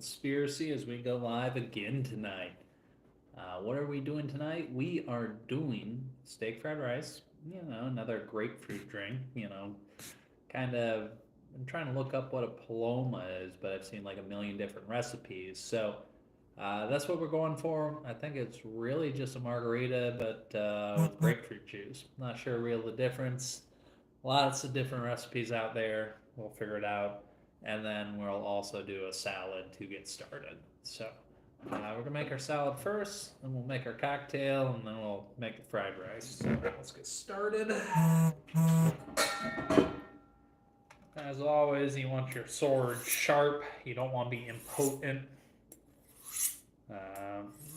conspiracy as we go live again tonight. What are we doing tonight? We are doing steak fried rice, another grapefruit drink, kind of. I'm trying to look up what a Paloma is, but I've seen like a million different recipes. So that's what we're going for. I think it's really just a margarita, but with grapefruit juice. Not sure real the difference. Lots of different recipes out there. We'll figure it out. And then we'll also do a salad to get started. So we're gonna make our salad first, then we'll make our cocktail, and then we'll make the fried rice. So let's get started. As always, you want your sword sharp. You don't want to be impotent.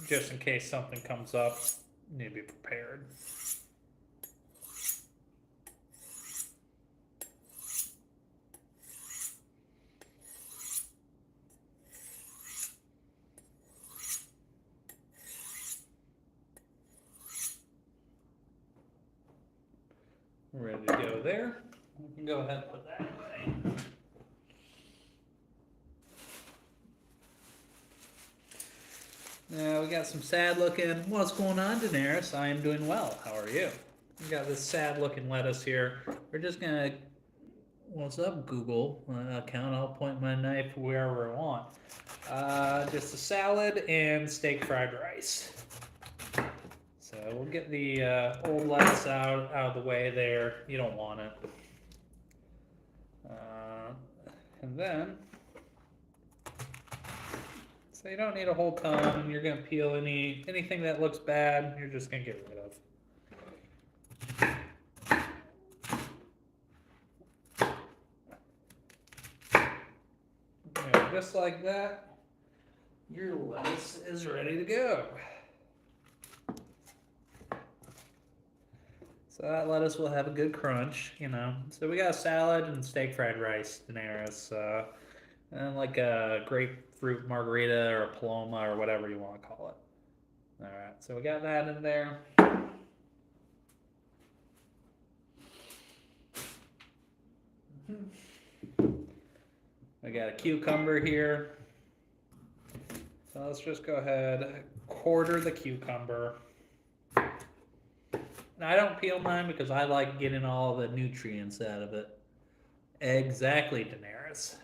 Just in case something comes up, you need to be prepared. We're ready to go there. We can go ahead and put that away. Now we got some sad looking. What's going on, Daenerys? I am doing well. How are you? We got this sad looking lettuce here. We're just gonna. What's up, Google account? I'll point my knife wherever I want. Just a salad and steak fried rice. So we'll get the old lettuce out of the way there. You don't want it. And then, so you don't need a whole ton. You're gonna peel anything that looks bad. You're just gonna get rid of. Yeah, just like that, your lettuce is ready to go. So that lettuce will have a good crunch, So we got a salad and steak fried rice, Daenerys, and like a grapefruit margarita or a Paloma or whatever you want to call it. All right, so we got that in there. I got a cucumber here. So let's just go ahead, quarter the cucumber. Now, I don't peel mine because I like getting all the nutrients out of it. Exactly, Daenerys.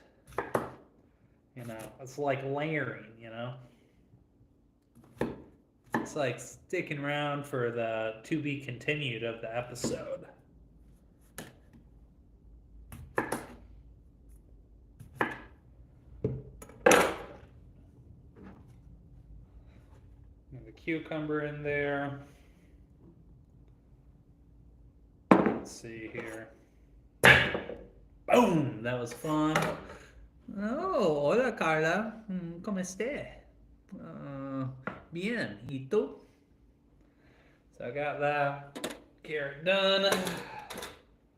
It's like layering, It's like sticking around for the to be continued of the episode. And the cucumber in there. Let's see here. Boom! That was fun. Oh, hola Carla. ¿Cómo estás? Bien. ¿Y tú? So I got that carrot done.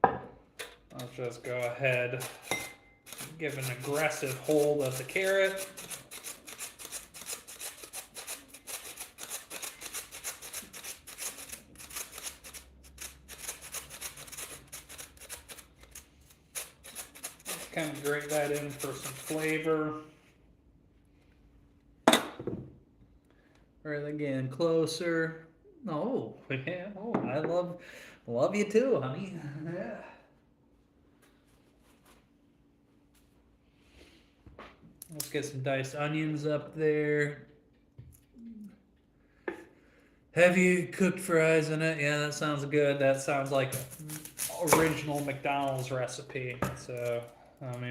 I'll just go ahead, give an aggressive hold of the carrot. Kind of grate that in for some flavor. Really getting closer. Oh, yeah. Oh, I love you too, honey. Yeah. Let's get some diced onions up there. Have you cooked fries in it? Yeah, that sounds good. That sounds like original McDonald's recipe. So.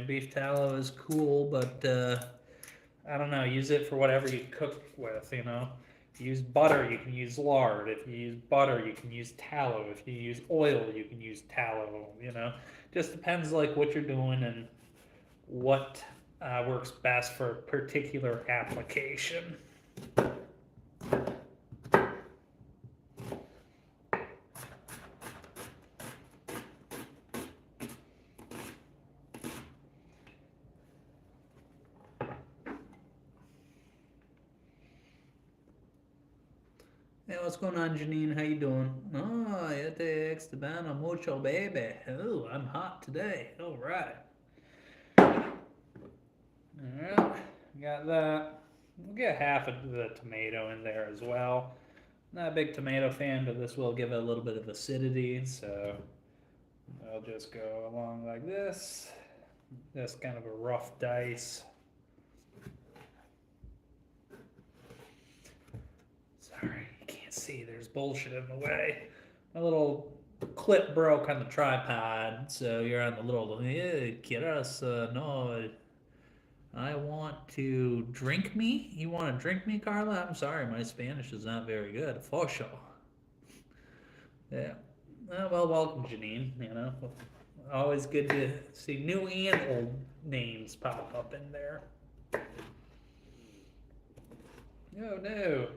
Beef tallow is cool, but I don't know. Use it for whatever you cook with, If you use butter, you can use lard. If you use butter, you can use tallow. If you use oil, you can use tallow, Just depends like what you're doing and what works best for a particular application. Hey, what's going on, Janine? How you doing? Oh, ya te extraño mucho, baby. Oh, I'm hot today. All right. All right. got that. We'll get half of the tomato in there as well. Not a big tomato fan, but this will give it a little bit of acidity, so I'll just go along like this. Just kind of a rough dice. Sorry, you can't see. There's bullshit in the way. My little clip broke on the tripod, so you're on the little, quieras, no, I want to drink me? You want to drink me, Carla? I'm sorry, my Spanish is not very good. For sure. Yeah. Well, welcome, Janine. You know, always good to see new and old names pop up in there. Oh, no.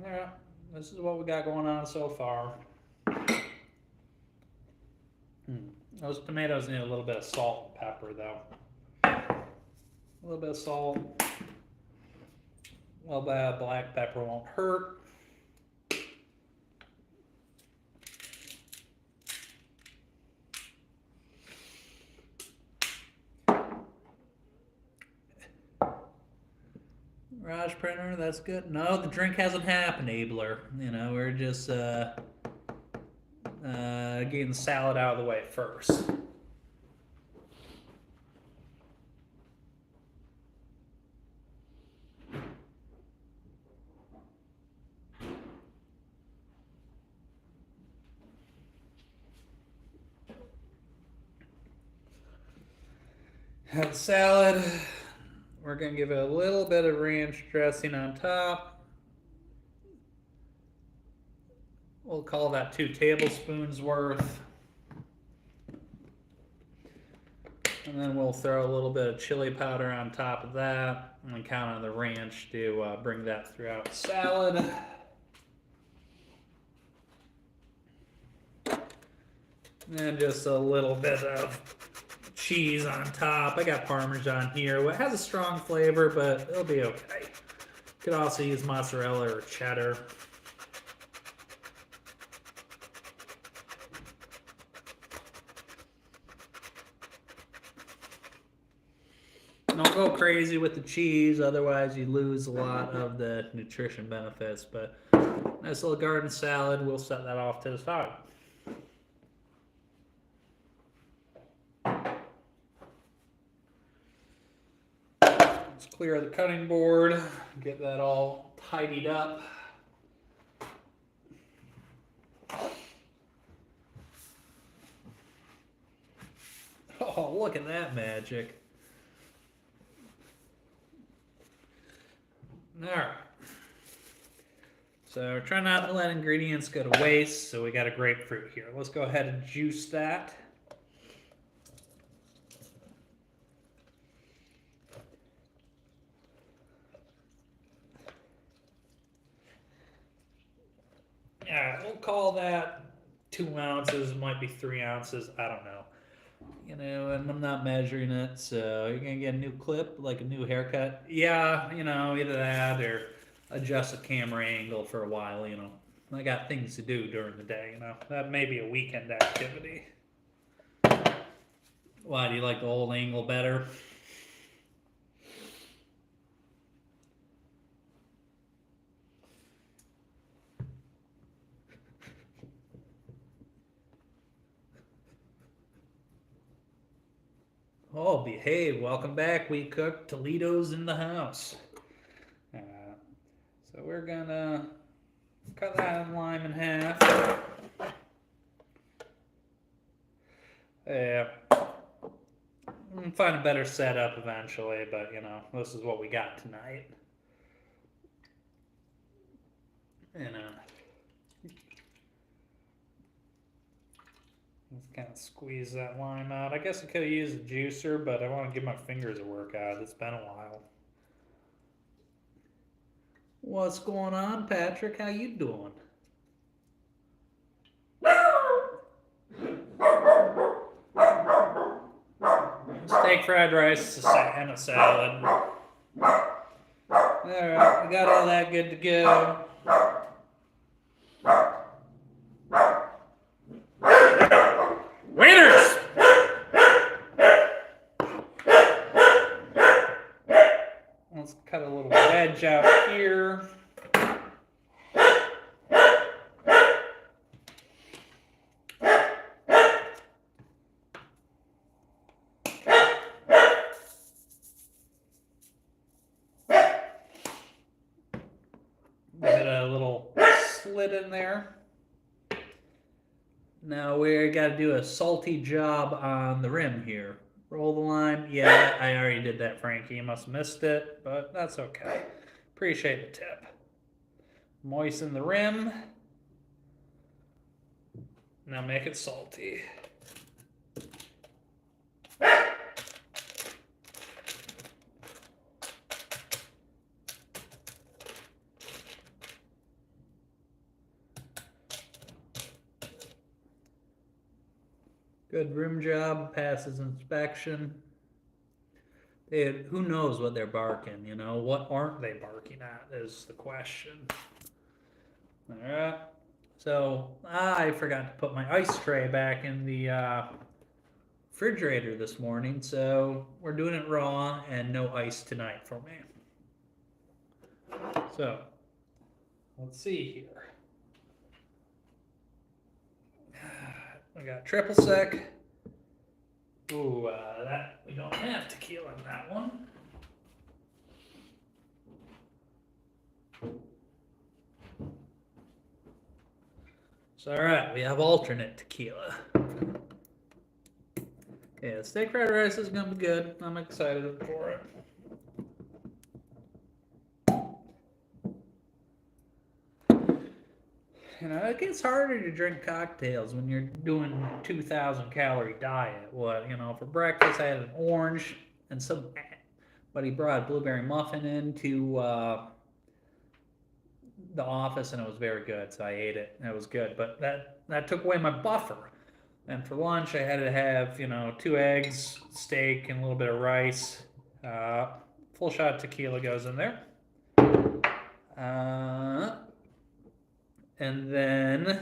Yeah, this is what we got going on so far. Those tomatoes need a little bit of salt and pepper, though. A little bit of salt. A little bit of black pepper won't hurt. Garage printer, that's good. No, the drink hasn't happened, Abler. You know, we're just getting the salad out of the way first. Have the salad. We're going to give it a little bit of ranch dressing on top. We'll call that 2 tablespoons worth. And then we'll throw a little bit of chili powder on top of that. And count on the ranch to bring that throughout the salad. And then just a little bit of cheese on top. I got Parmesan here. It has a strong flavor, but it'll be okay. Could also use mozzarella or cheddar. Don't go crazy with the cheese, otherwise you lose a lot of the nutrition benefits. But nice little garden salad. We'll set that off to the side. Clear the cutting board, get that all tidied up. Oh, look at that magic. Alright. So try not to let ingredients go to waste, so we got a grapefruit here. Let's go ahead and juice that. Yeah, we'll call that 2 ounces, might be 3 ounces, I don't know. You know, and I'm not measuring it, so you're gonna get a new clip, like a new haircut. Yeah, you know, either that or adjust the camera angle for a while, you know. I got things to do during the day, you know. That may be a weekend activity. Why, do you like the old angle better? Oh, behave. Welcome back, We Cook. Toledo's in the house. So we're gonna cut that lime in half. Yeah. We'll find a better setup eventually, but you know, this is what we got tonight. And let's kind of squeeze that lime out. I guess I could have used a juicer, but I want to give my fingers a workout. It's been a while. What's going on, Patrick? How you doing? Steak fried rice and a salad. Alright, we got all that good to go. edge out here. Get a little slit in there. Now we got to do a salty job on the rim here. Roll the lime. Yeah, I already did that, Frankie. You must have missed it, but that's okay. Appreciate the tip. Moisten the rim. Now make it salty. Good rim job, passes inspection. Who knows what they're barking, you know? What aren't they barking at is the question. Alright. So, I forgot to put my ice tray back in the refrigerator this morning, so we're doing it raw and no ice tonight for me. So, let's see here. I got triple sec. Ooh, that we don't have tequila in that one. So, all right, we have alternate tequila. Yeah, steak fried rice is gonna be good. I'm excited for it. You know, it gets harder to drink cocktails when you're doing 2,000 calorie diet. What, you know, for breakfast I had an orange and somebody brought a blueberry muffin into the office and it was very good, so I ate it and it was good. But that took away my buffer. And for lunch I had to have, you know, 2 eggs, steak, and a little bit of rice. Full shot of tequila goes in there. And then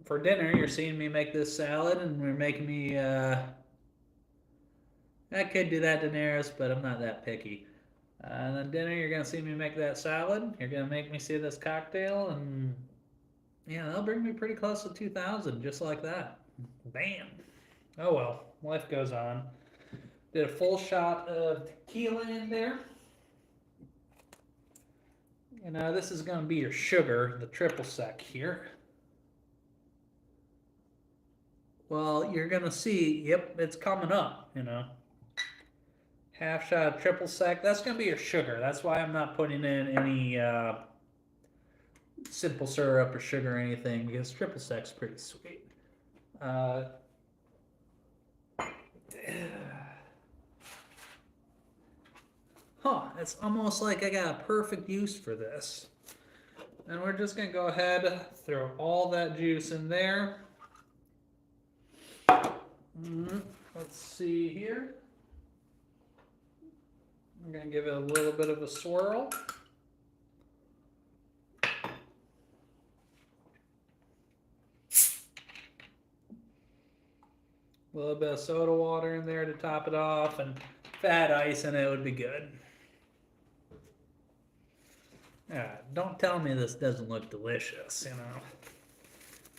for dinner, you're seeing me make this salad, and we're making me, I could do that, Daenerys, but I'm not that picky. And then dinner, you're going to see me make that salad. You're going to make me see this cocktail, and yeah, that'll bring me pretty close to 2,000, just like that. Bam. Oh well, life goes on. Did a full shot of tequila in there. You know, this is going to be your sugar, the triple sec here. Well, you're going to see, yep, it's coming up, you know. Half shot of triple sec, that's going to be your sugar. That's why I'm not putting in any simple syrup or sugar or anything, because triple sec's pretty sweet. It's almost like I got a perfect use for this. And we're just going to go ahead, throw all that juice in there. Let's see here. I'm going to give it a little bit of a swirl. A little bit of soda water in there to top it off, and if I had ice in it would be good. Don't tell me this doesn't look delicious, you know.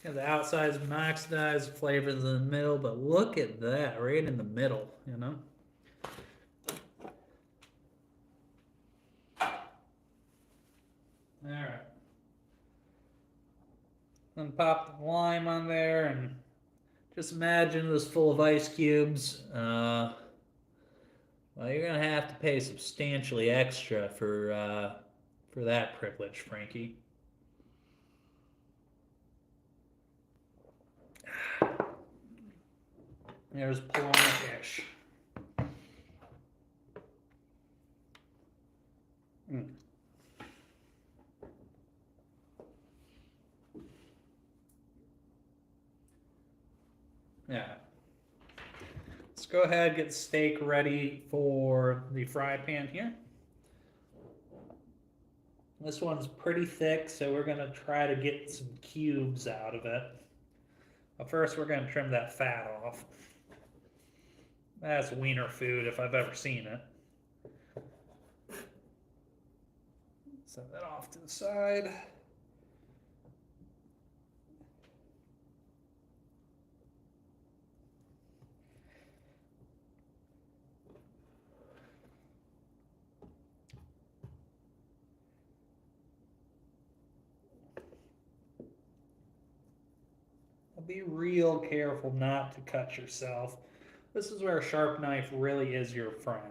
Yeah, the outside is oxidized, flavors in the middle, but look at that, right in the middle, you know. Alright. Then pop the lime on there, and just imagine it was full of ice cubes. Well, you're going to have to pay substantially extra for that privilege, Frankie. There's Paloma-ish. Yeah. Let's go ahead and get the steak ready for the fry pan here. This one's pretty thick, so we're going to try to get some cubes out of it. But first, we're going to trim that fat off. That's wiener food if I've ever seen it. Set that off to the side. Be real careful not to cut yourself. This is where a sharp knife really is your friend.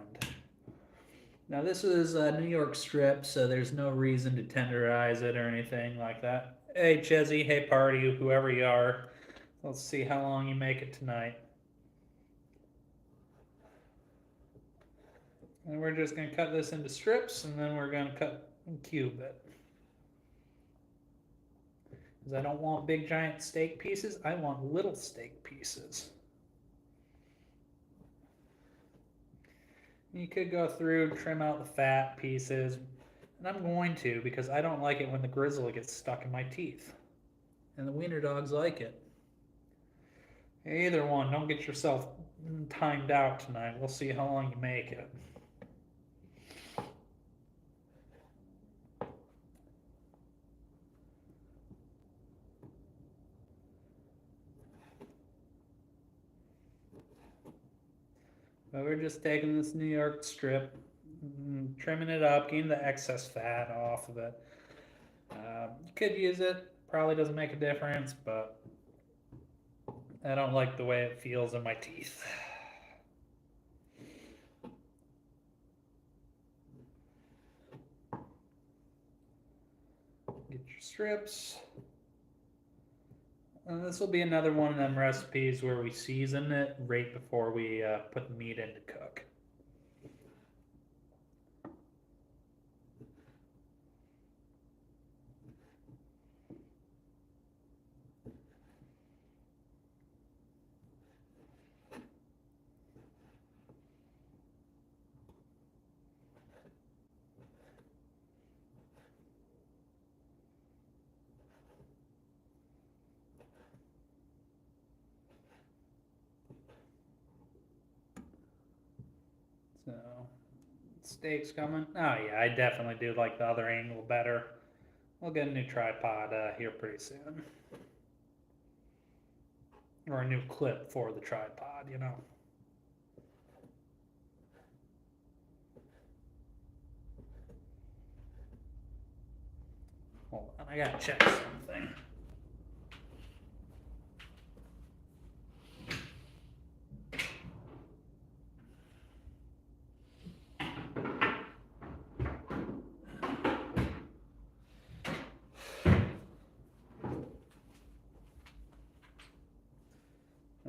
Now this is a New York strip, so there's no reason to tenderize it or anything like that. Hey Chezzy, hey Party, whoever you are. Let's see how long you make it tonight. And we're just going to cut this into strips, and then we're going to cut and cube it. Because I don't want big giant steak pieces, I want little steak pieces. You could go through, trim out the fat pieces, and I'm going to because I don't like it when the grizzly gets stuck in my teeth. And the wiener dogs like it. Either one, don't get yourself timed out tonight. We'll see how long you make it. But we're just taking this New York strip, trimming it up, getting the excess fat off of it. You could use it, probably doesn't make a difference, but I don't like the way it feels in my teeth. Get your strips. And this will be another one of them recipes where we season it right before we put the meat in to cook. So, steak's coming. Oh yeah, I definitely do like the other angle better. We'll get a new tripod here pretty soon. Or a new clip for the tripod, you know. Hold on, I gotta check something.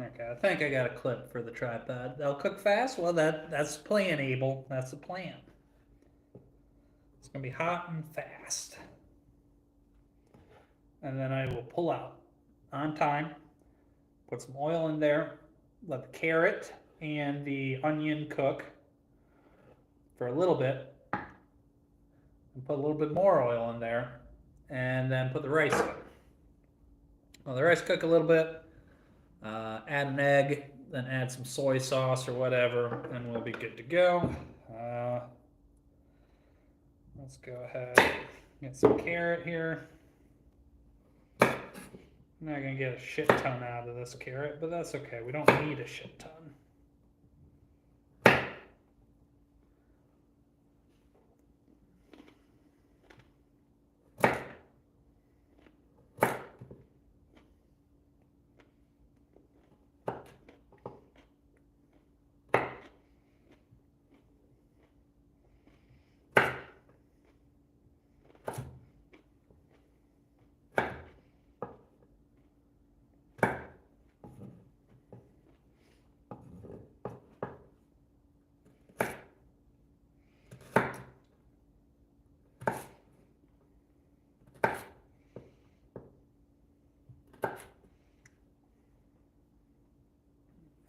Okay, I think I got a clip for the tripod. They'll cook fast? Well, that's the plan, Abel. That's the plan. It's going to be hot and fast. And then I will pull out on time, put some oil in there, let the carrot and the onion cook for a little bit, and put a little bit more oil in there, and then put the rice in. Well, the rice cook a little bit, add an egg, then add some soy sauce or whatever, and we'll be good to go. Let's go ahead and get some carrot here. I'm not going to get a shit ton out of this carrot, but that's okay. We don't need a shit ton.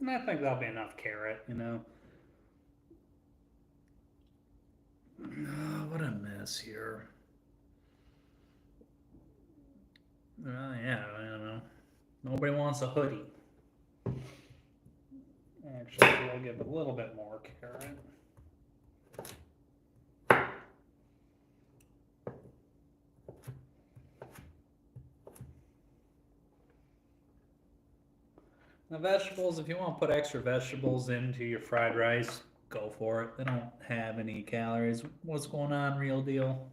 And I think that'll be enough carrot, you know. What a mess here. Yeah, I don't know. Nobody wants a hoodie. Actually, we'll give a little bit more carrot. The vegetables, if you want to put extra vegetables into your fried rice, go for it. They don't have any calories. What's going on, real deal?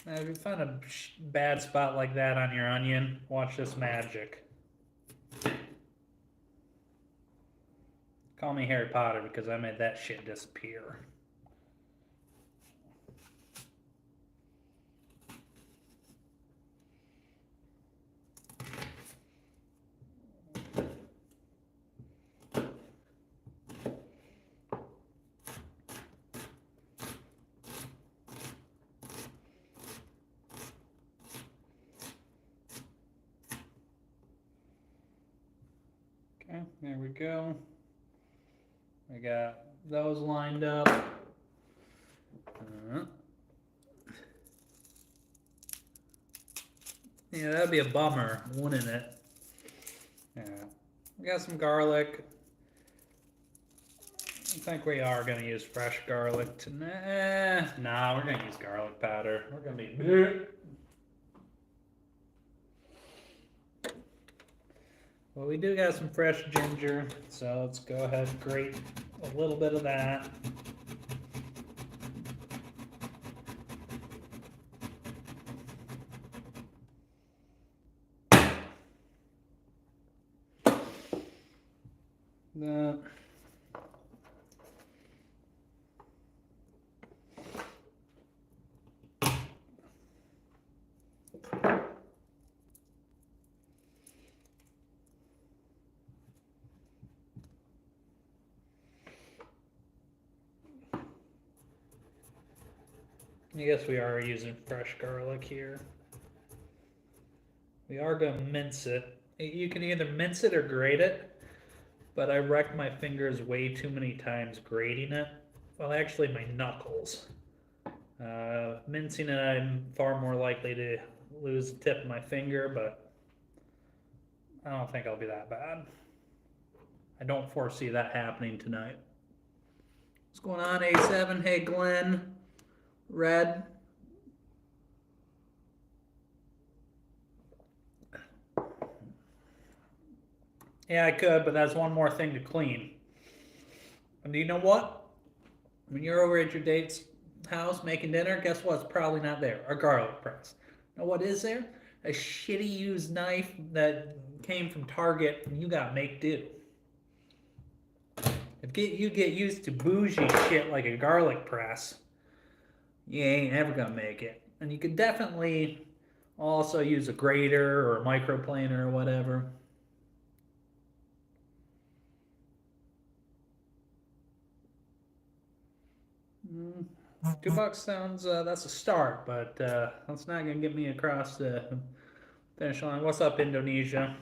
Now, if you find a bad spot like that on your onion, watch this magic. Call me Harry Potter because I made that shit disappear. Okay, there we go. I got those lined up. Yeah, that'd be a bummer, wouldn't it? Yeah. We got some garlic. I think we are going to use fresh garlic tonight. Nah, we're going to use garlic powder. We're going to be... Well, we do got some fresh ginger, so let's go ahead and grate a little bit of that. I guess we are using fresh garlic here. We are going to mince it. You can either mince it or grate it, but I wrecked my fingers way too many times grating it. Well, actually my knuckles. Mincing it, I'm far more likely to lose the tip of my finger, but I don't think I'll be that bad. I don't foresee that happening tonight. What's going on, A7? Hey, Glenn. Red. Yeah, I could, but that's one more thing to clean. And do you know what? When you're over at your date's house making dinner, guess what's probably not there? A garlic press. Know what is there? A shitty used knife that came from Target and you gotta make do. If you get used to bougie shit like a garlic press, you ain't ever gonna make it. And you could definitely also use a grater or a microplaner or whatever. $2 sounds, that's a start, but that's not gonna get me across the finish line. What's up, Indonesia?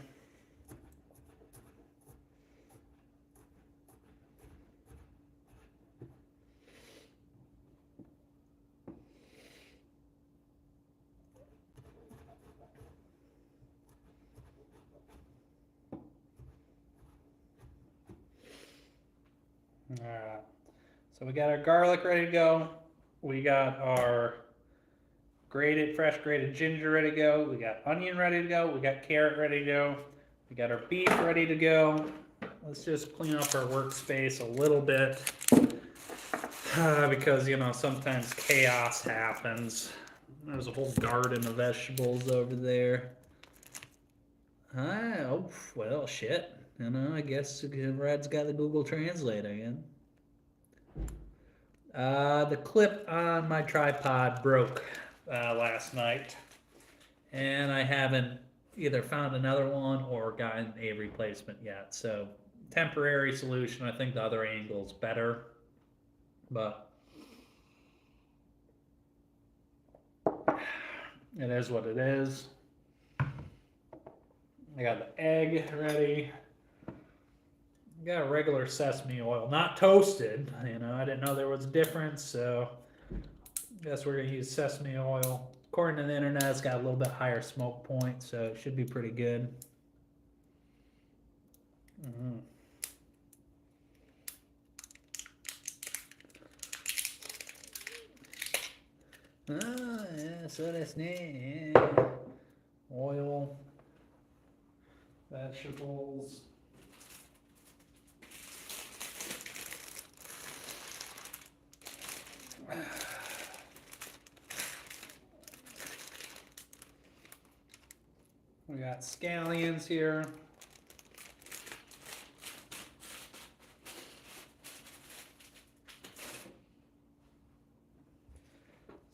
Alright, so we got our garlic ready to go. We got our fresh grated ginger ready to go. We got onion ready to go. We got carrot ready to go. We got our beef ready to go. Let's just clean up our workspace a little bit because, you know, sometimes chaos happens. There's a whole garden of vegetables over there. Oh, well, shit. You know, I guess Red's got the Google Translate again. The clip on my tripod broke last night, and I haven't either found another one or gotten a replacement yet. So, temporary solution. I think the other angle's better, but it is what it is. I got the egg ready. Got regular sesame oil, not toasted. You know, I didn't know there was a difference, so I guess we're gonna use sesame oil. According to the internet, it's got a little bit higher smoke point, so it should be pretty good. sesame, oil, vegetables. We got scallions here.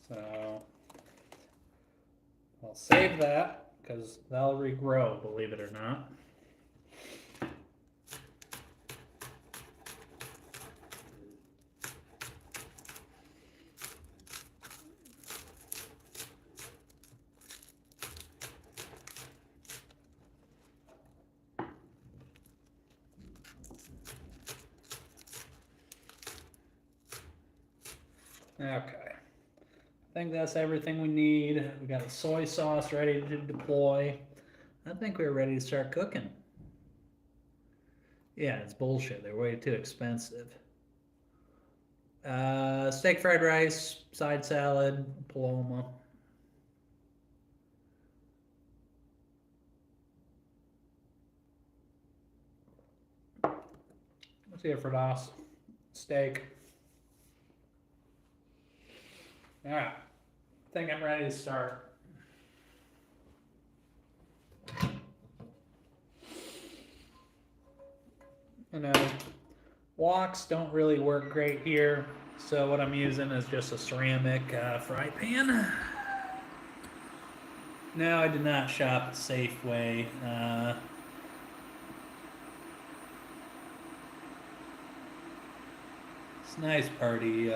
So I'll save that because they'll regrow, believe it or not. Okay, I think that's everything we need. We got the soy sauce ready to deploy. I think we're ready to start cooking. Yeah, it's bullshit. They're way too expensive. Steak fried rice, side salad, Paloma. Let's see it for DOS. Steak. Alright, I think I'm ready to start. You know, woks don't really work great here, so what I'm using is just a ceramic fry pan. No, I did not shop at Safeway. It's a nice party.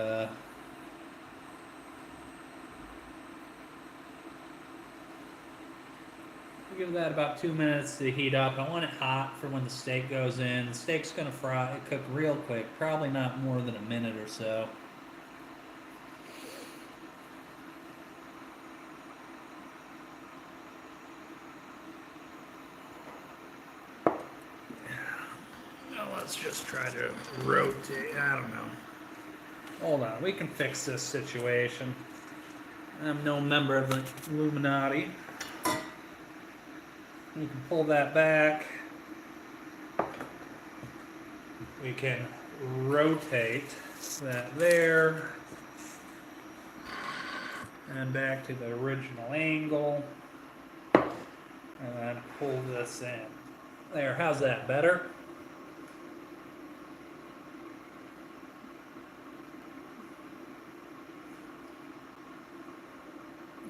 Give that about 2 minutes to heat up. I want it hot for when the steak goes in. The steak's gonna cook real quick, probably not more than a minute or so. Now let's just try to rotate. I don't know. Hold on, we can fix this situation. I'm no member of the Illuminati. We can pull that back. We can rotate that there. And back to the original angle. And then pull this in. There, how's that, better?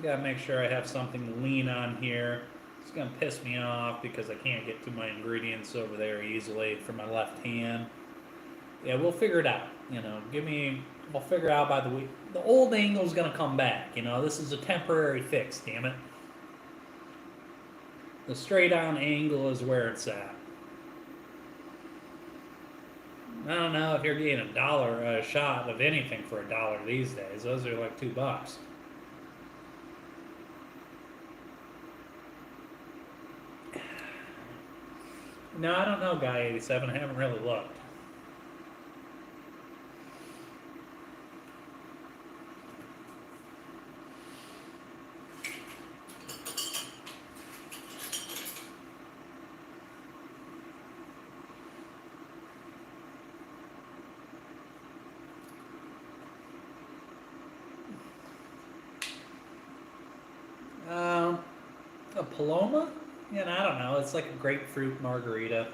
Gotta make sure I have something to lean on here. It's gonna piss me off because I can't get to my ingredients over there easily from my left hand. Yeah, we'll figure it out. You know, we'll figure it out by the week. The old angle's gonna come back. You know, this is a temporary fix. Damn it. The straight on angle is where it's at. I don't know if you're getting a shot of anything for $1 these days. Those are like $2. No, I don't know, Guy 87. I haven't really looked. A Paloma? Yeah, I don't know. It's like a grapefruit margarita.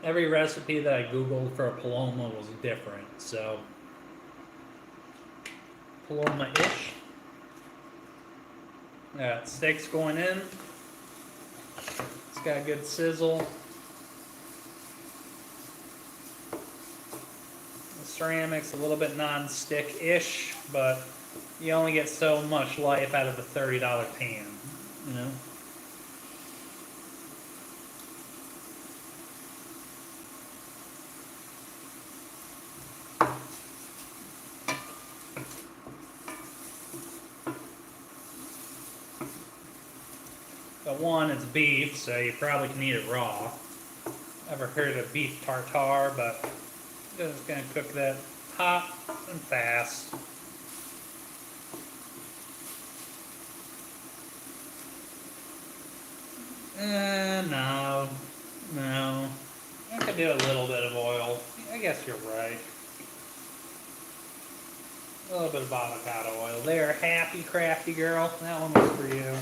Every recipe that I Googled for a Paloma was different, so Paloma-ish. Steak's going in. It's got a good sizzle. The ceramic's a little bit non-stick-ish, but you only get so much life out of the $30 pan, you know? But one, it's beef, so you probably can eat it raw. Never heard of beef tartare, but I'm just gonna cook that hot. and fast. No, no. I could do a little bit of oil. I guess you're right. A little bit of avocado oil. There, happy crafty girl. That one was for you.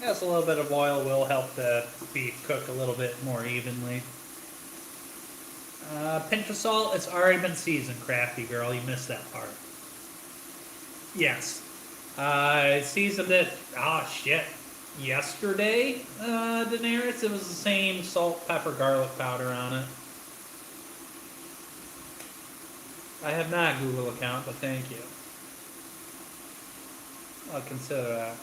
Yes, a little bit of oil will help the beef cook a little bit more evenly. Pinch of salt, it's already been seasoned, crafty girl. You missed that part. Yes. I seasoned it, yesterday, Daenerys. It was the same salt, pepper, garlic powder on it. I have not a Google account, but thank you. I'll consider that.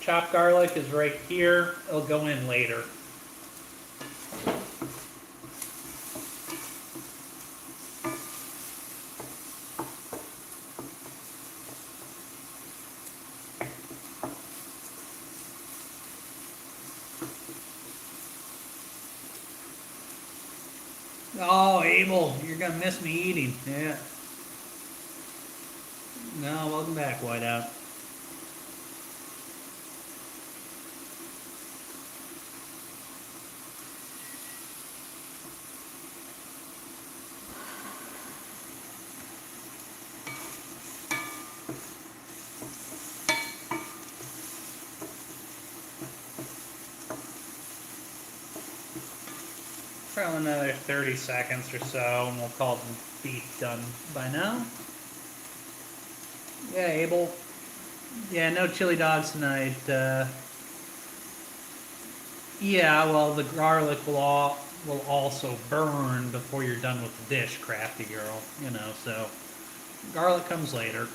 Chopped garlic is right here. It'll go in later. Oh, Abel, you're gonna miss me eating. Yeah. No, welcome back, Whiteout. Probably another 30 seconds or so, and we'll call the beef done by now. Yeah, Abel. Yeah, no chili dogs tonight. Yeah, well, the garlic will also burn before you're done with the dish, crafty girl. You know, so garlic comes later.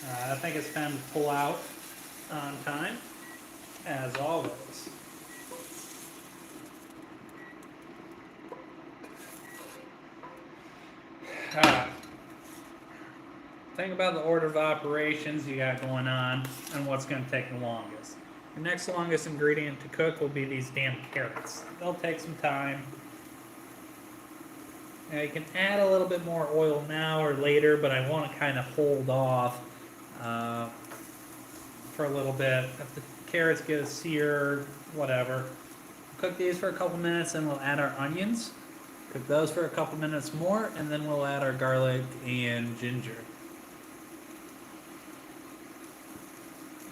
I think it's time to pull out on time, as always. Think about the order of operations you got going on and what's going to take the longest. The next longest ingredient to cook will be these damn carrots. They'll take some time. Now you can add a little bit more oil now or later, but I want to kind of hold off for a little bit. If the carrots get a sear, whatever. Cook these for a couple minutes, and we'll add our onions. Cook those for a couple minutes more, and then we'll add our garlic and ginger.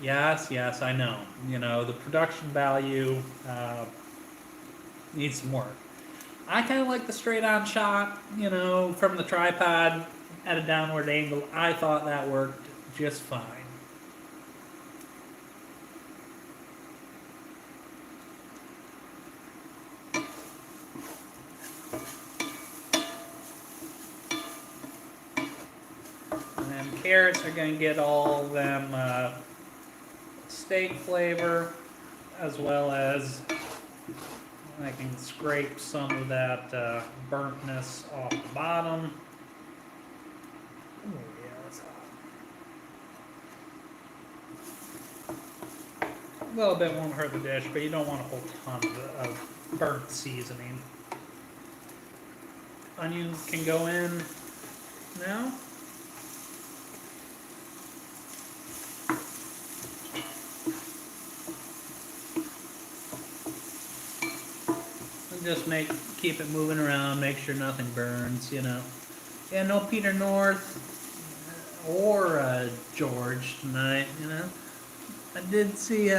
Yes, I know. You know, the production value needs some work. I kind of like the straight-on shot, you know, from the tripod at a downward angle. I thought that worked just fine. And then carrots are going to get all them steak flavor, as well as I can scrape some of that burntness off the bottom. Ooh, yeah, that's hot. A little bit won't hurt the dish, but you don't want a whole ton of burnt seasoning. Onions can go in now. Just keep it moving around, make sure nothing burns, you know. Yeah, no Peter North or George tonight, you know. I did see,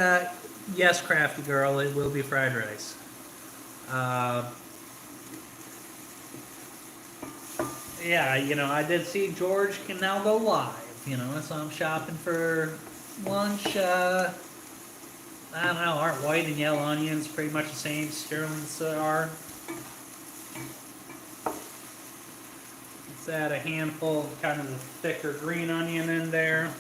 yes, crafty girl, it will be fried rice. Yeah, you know, I did see George can now go live, you know, so I'm shopping for lunch. I don't know, aren't white and yellow onions pretty much the same Sterling's are? Let's add a handful of kind of the thicker green onion in there.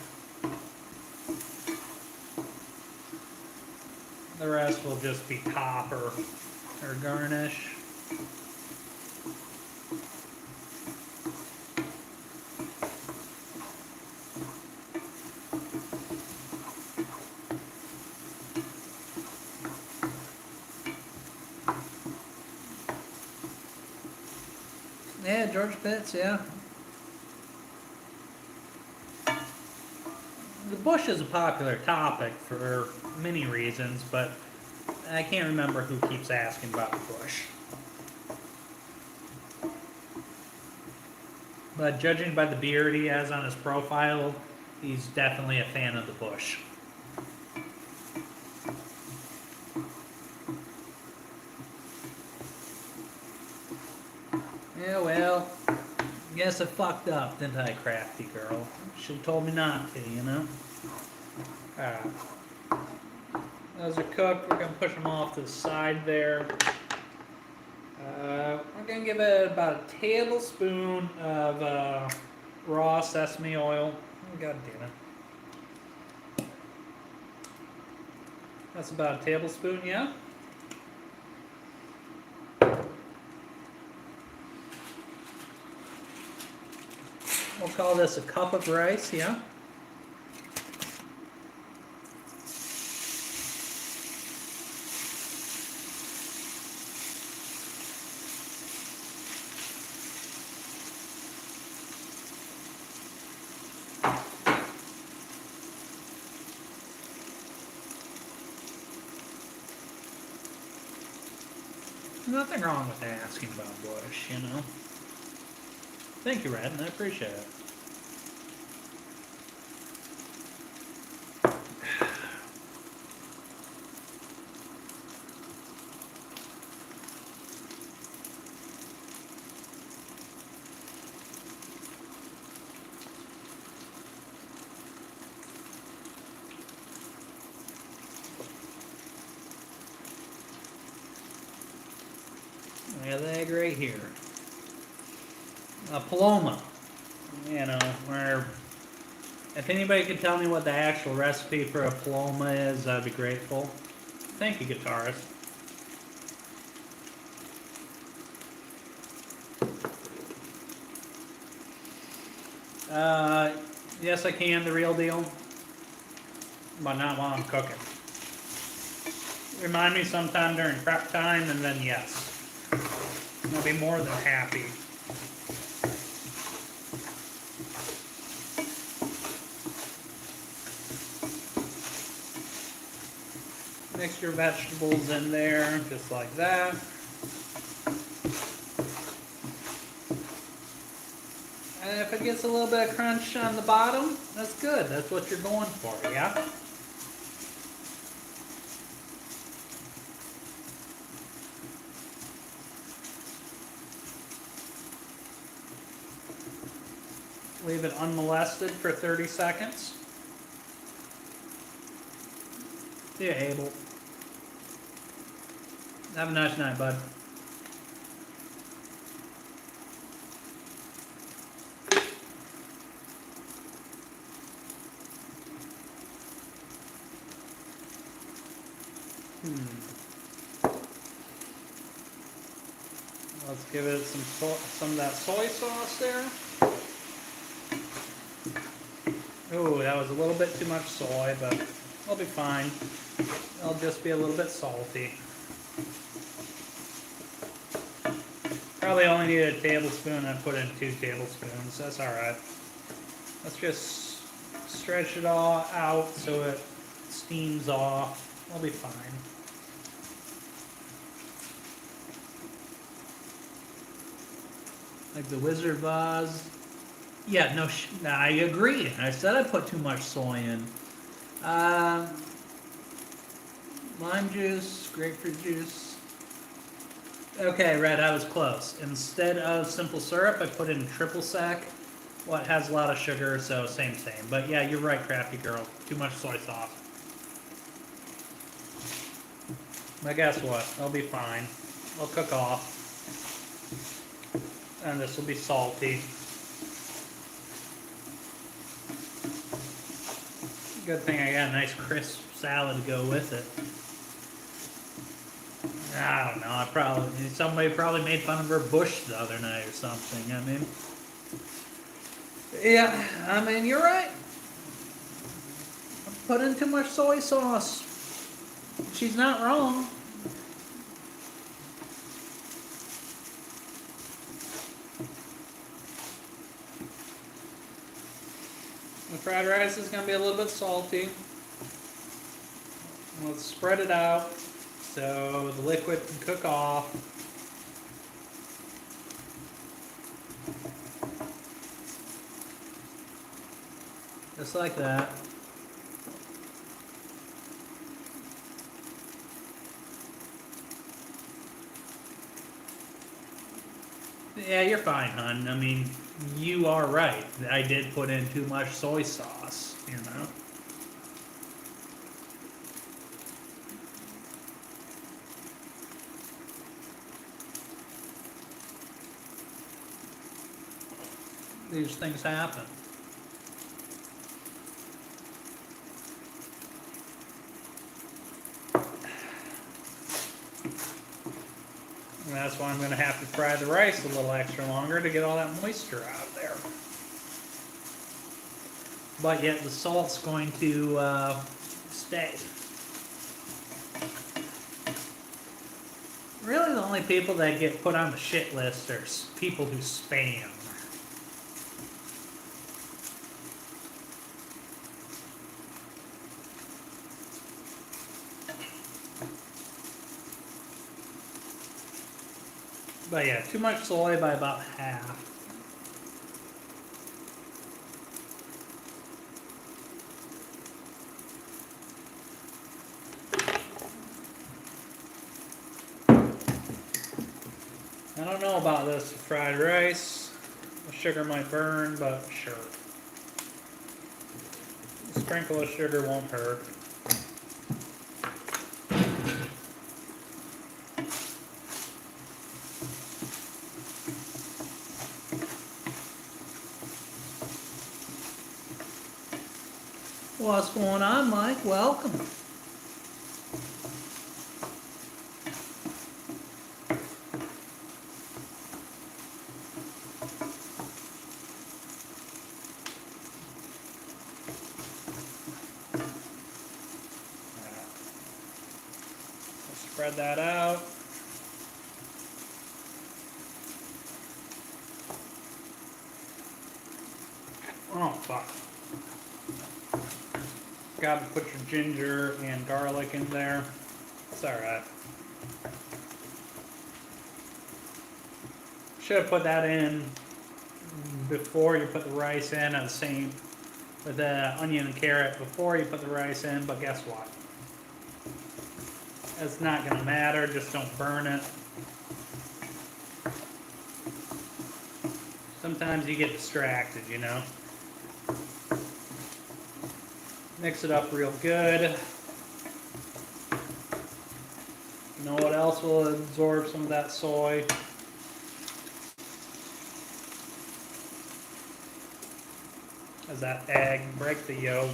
The rest will just be top or garnish. Yeah, George Pitts, yeah. The bush is a popular topic for many reasons, but I can't remember who keeps asking about the bush. But judging by the beard he has on his profile, he's definitely a fan of the bush. Yeah, well, guess I fucked up, didn't I, crafty girl? Should've told me not to, you know? Alright. Those are cooked, we're gonna push them off to the side there. We're gonna give it about a tablespoon of raw sesame oil. Oh, God damn it. That's about a tablespoon, yeah? We'll call this a cup of rice, yeah? Nothing wrong with asking about bush, you know? Thank you, Red, I appreciate it. I got the egg right here. Paloma. You know, where if anybody could tell me what the actual recipe for a Paloma is, I'd be grateful. Thank you, guitarist. Yes, I can, the real deal, but not while I'm cooking. Remind me sometime during prep time, and then yes. I'll be more than happy. Mix your vegetables in there, just like that. And if it gets a little bit of crunch on the bottom, that's good. That's what you're going for, yeah? Leave it unmolested for 30 seconds. See you, Abel. Have a nice night, bud. Let's give it some of that soy sauce there. Oh, that was a little bit too much soy, but I'll be fine. It'll just be a little bit salty. Probably only need a tablespoon. I put in 2 tablespoons. That's alright. Let's just stretch it all out so it steams off. I'll be fine. Like the Wizard Vase. Yeah, no, I agree. I said I put too much soy in. Lime juice, grapefruit juice. Okay, Red, I was close. Instead of simple syrup, I put in triple sec. Well, it has a lot of sugar, so same. But yeah, you're right, crafty girl. Too much soy sauce. But guess what? I'll be fine. I'll cook off. And this will be salty. Good thing I got a nice crisp salad to go with it. I don't know. Somebody probably made fun of her bush the other night or something. I mean, yeah. I mean, you're right. Put in too much soy sauce. She's not wrong. The fried rice is going to be a little bit salty. Let's spread it out so the liquid can cook off. Just like that. Yeah, you're fine, hon. I mean, you are right. I did put in too much soy sauce, you know. These things happen. And that's why I'm going to have to fry the rice a little extra longer to get all that moisture out of there. But yet the salt's going to stay. Really, the only people that get put on the shit list are people who spam. But yeah, too much soy by about half. I don't know about this fried rice. The sugar might burn, but sure. A sprinkle of sugar won't hurt. What's going on, Mike? Welcome. Spread that out. Oh, fuck. Gotta put your ginger and garlic in there. It's alright. Should have put that in before you put the rice in, at the same with the onion and carrot before you put the rice in, but guess what? It's not gonna matter, just don't burn it. Sometimes you get distracted, you know. Mix it up real good. You know what else will absorb some of that soy? Is that egg. Break the yolk.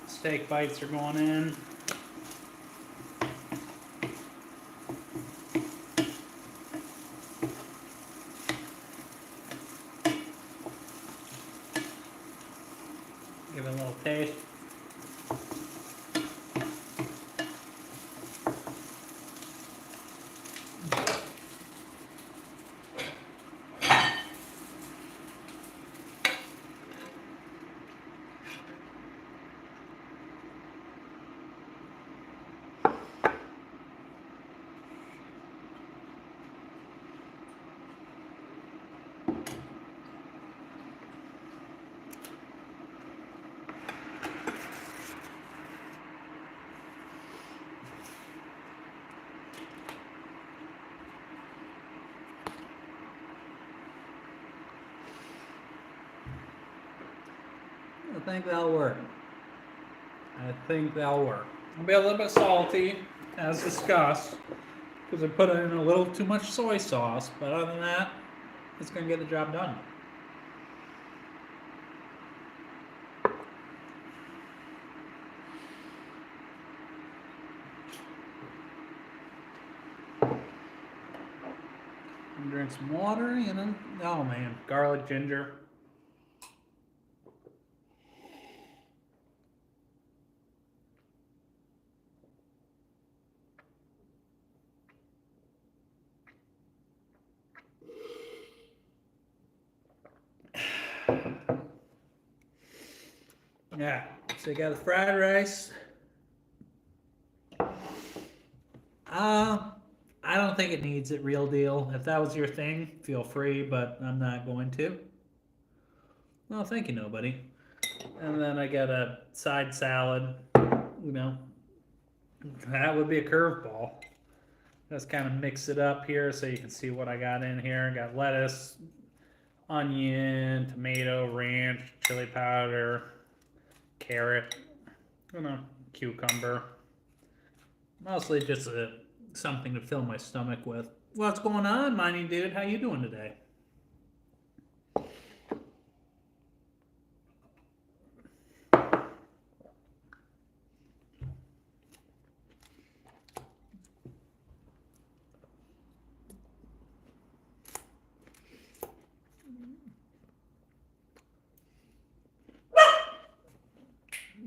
Steak bites are going in. Give it a little taste. think that'll work. I think that'll work. It'll be a little bit salty, as discussed, because I put in a little too much soy sauce, but other than that, it's going to get the job done. Drink some water, you know. Oh man, garlic, ginger. Yeah, so you got the fried rice. I don't think it needs it, real deal. If that was your thing, feel free, but I'm not going to. Well, thank you, nobody. And then I got a side salad, you know. That would be a curveball. Just kind of mix it up here so you can see what I got in here. I got lettuce, onion, tomato, ranch, chili powder, carrot, you know, cucumber. Mostly just something to fill my stomach with. What's going on, mining dude? How you doing today?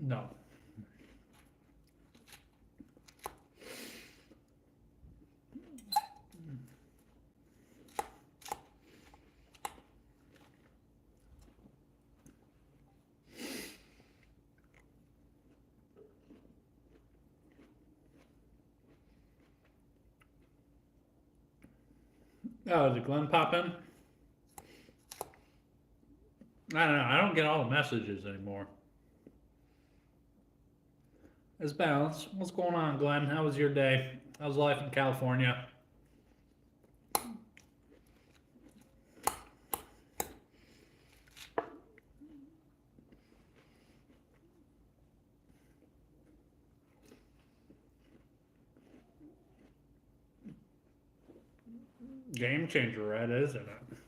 No. Oh, did Glenn pop in? I don't know. I don't get all the messages anymore. It's balanced. What's going on, Glenn? How was your day? How's life in California? Game changer, right? Isn't it?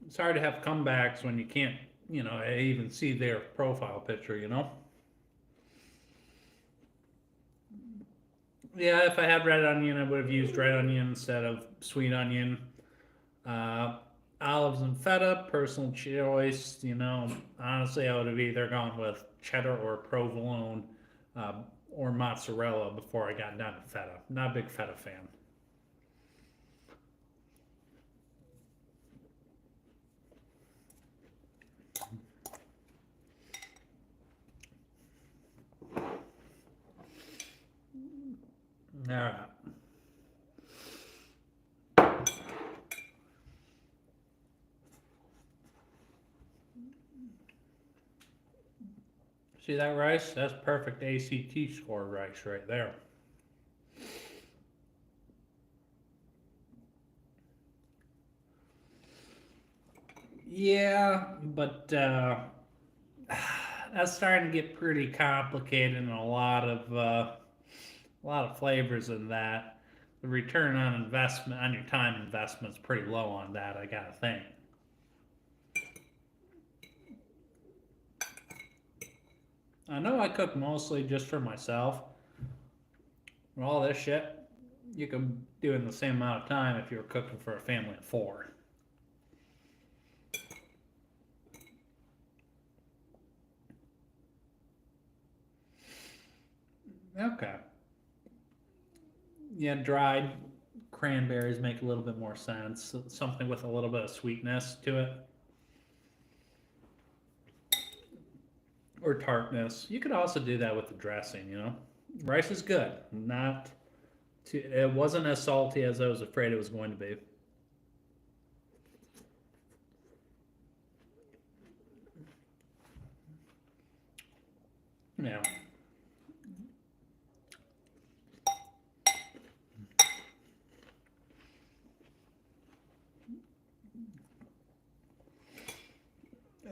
It's hard to have comebacks when you can't, you know, even see their profile picture, you know? Yeah, if I had red onion, I would have used red onion instead of sweet onion. Uh, Olives and feta, personal choice. You know, honestly, I would have either gone with cheddar or provolone or mozzarella before I got down to feta. Not a big feta fan. All right. See that rice? That's perfect ACT score rice right there. Yeah, but that's starting to get pretty complicated and a lot of flavors in that. The return on investment on your time investment is pretty low on that, I gotta think. I know I cook mostly just for myself. All this shit you can do in the same amount of time if you were cooking for a family of four. Okay. Yeah, dried cranberries make a little bit more sense. Something with a little bit of sweetness to it. Or tartness. You could also do that with the dressing, you know? Rice is good. Not too, it wasn't as salty as I was afraid it was going to be. Yeah.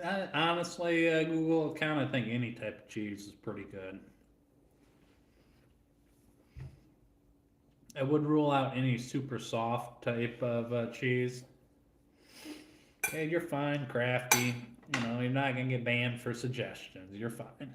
Honestly, Google kind of think any type of cheese is pretty good. I would rule out any super soft type of cheese. Hey, you're fine, crafty. You know, you're not gonna get banned for suggestions. You're fine.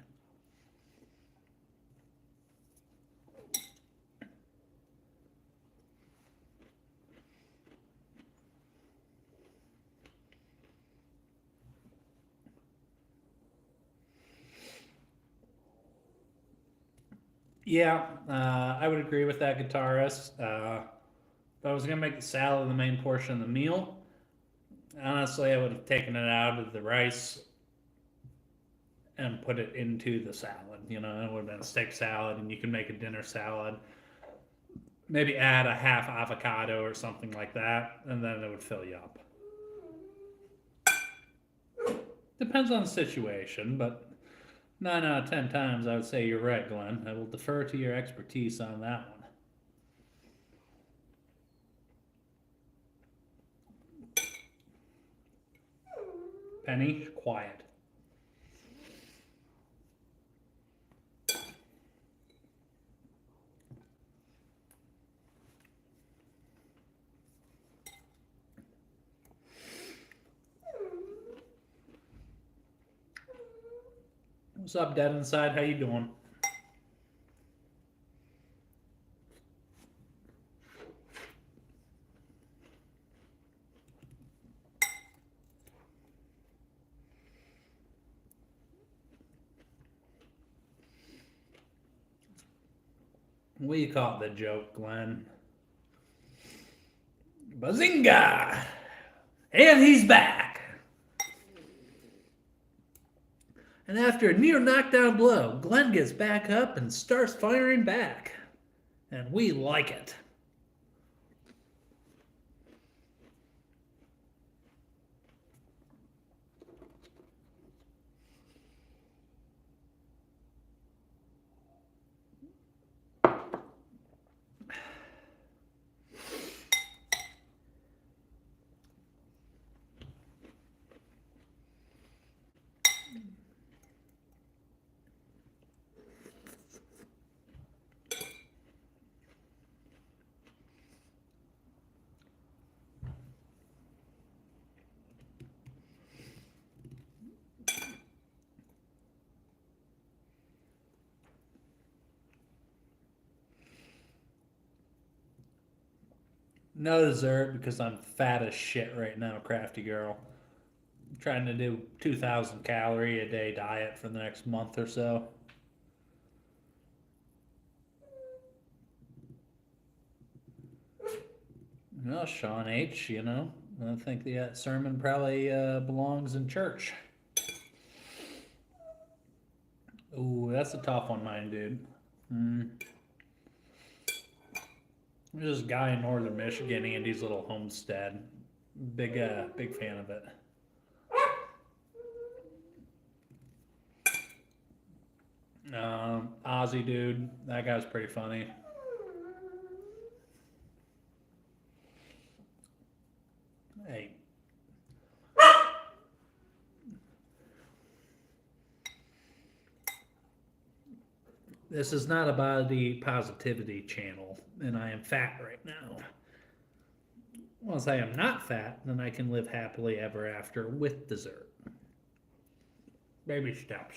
Yeah, I would agree with that guitarist. If I was gonna make the salad the main portion of the meal, honestly, I would have taken it out of the rice and put it into the salad. You know, it would have been a steak salad, and you can make a dinner salad. Maybe add a half avocado or something like that, and then it would fill you up. Depends on the situation, but 9 out of 10 times I would say you're right, Glenn. I will defer to your expertise on that one. Penny, quiet. What's up, Dead Inside? How you doing? We caught the joke, Glenn. Bazinga! And he's back! And after a near knockdown blow, Glenn gets back up and starts firing back. And we like it. No dessert because I'm fat as shit right now, crafty girl. I'm trying to do 2,000 calorie a day diet for the next month or so. Well, Sean H., you know, I think the sermon probably belongs in church. Ooh, that's a tough one, mine, dude. There's this guy in northern Michigan, Andy's little homestead. Big fan of it. Ozzy, dude, that guy's pretty funny. Hey, this is not a body positivity channel, and I am fat right now. Once I am not fat, then I can live happily ever after with dessert. Baby steps.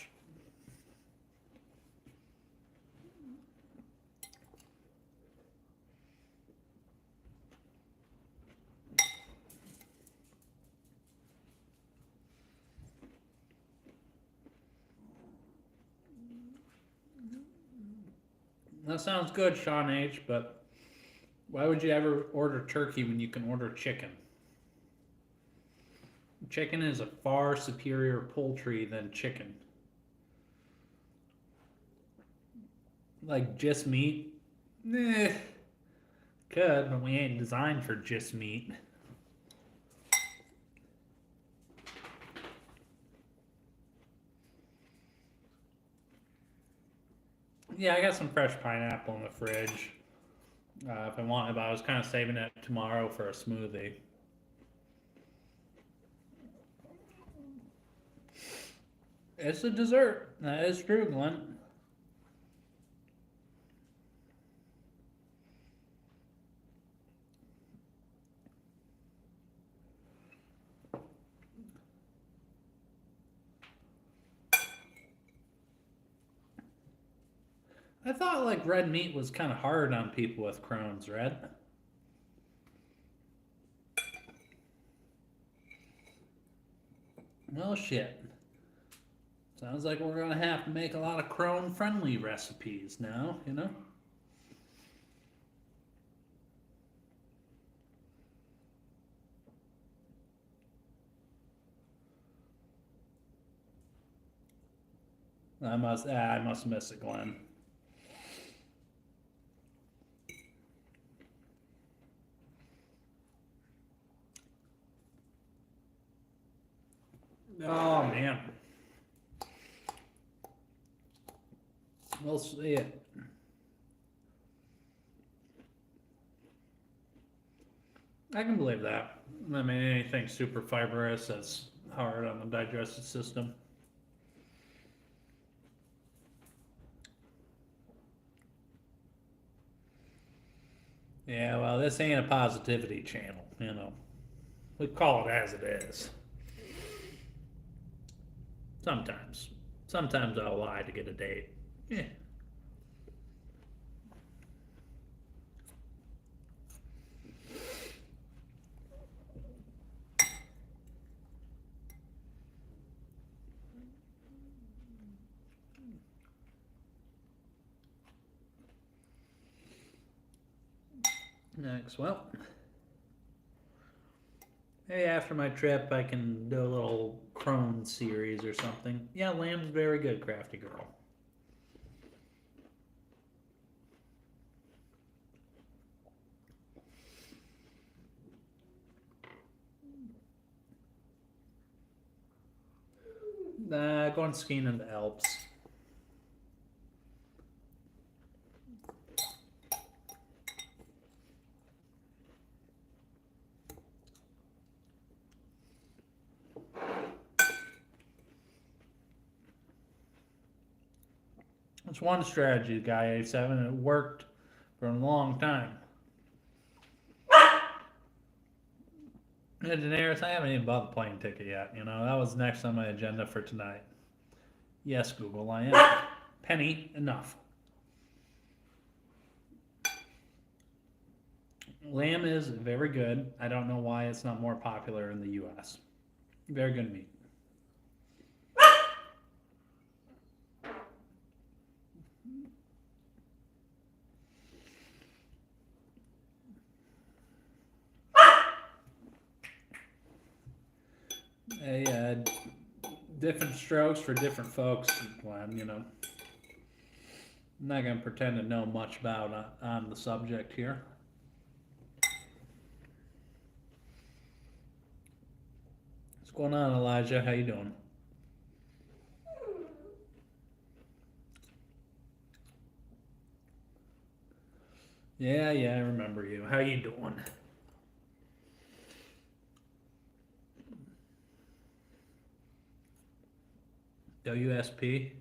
That sounds good, Sean H., but why would you ever order turkey when you can order chicken? Chicken is a far superior poultry than chicken. Like just meat? Eh, could, but we ain't designed for just meat. Yeah, I got some fresh pineapple in the fridge. If I wanted, but I was kind of saving it tomorrow for a smoothie. It's a dessert. That is true, Glenn. I thought like red meat was kind of hard on people with Crohn's, Red. Well, shit. Sounds like we're gonna have to make a lot of Crohn-friendly recipes now, you know? I must miss it, Glenn. Oh man. We'll see it. I can believe that. I mean, anything super fibrous that's hard on the digestive system. Yeah, well, this ain't a positivity channel, you know. We call it as it is. Sometimes. Sometimes I'll lie to get a date. Yeah. Next, well, maybe after my trip I can do a little Crohn series or something. Yeah, lamb's very good, crafty girl. Going skiing in the Alps. It's one strategy, guy 87, and it worked for a long time. Yeah, Daenerys, I haven't even bought the plane ticket yet. You know, that was next on my agenda for tonight. Yes, Google, I am. Penny, enough. Lamb is very good. I don't know why it's not more popular in the U.S. Very good meat. Different strokes for different folks, Glenn, you know. I'm not going to pretend to know much about on the subject here. What's going on, Elijah? How you doing? Yeah, I remember you. How you doing? WSP?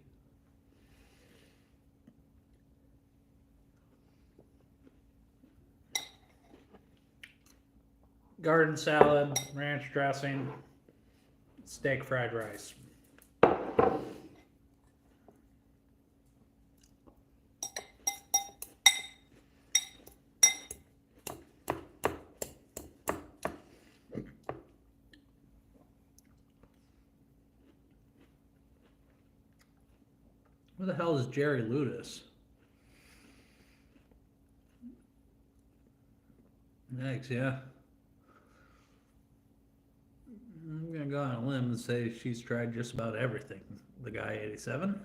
Garden salad, ranch dressing, steak fried rice. Who the hell is Jerry Ludis? Thanks, yeah. I'm gonna go on a limb and say she's tried just about everything. The guy 87.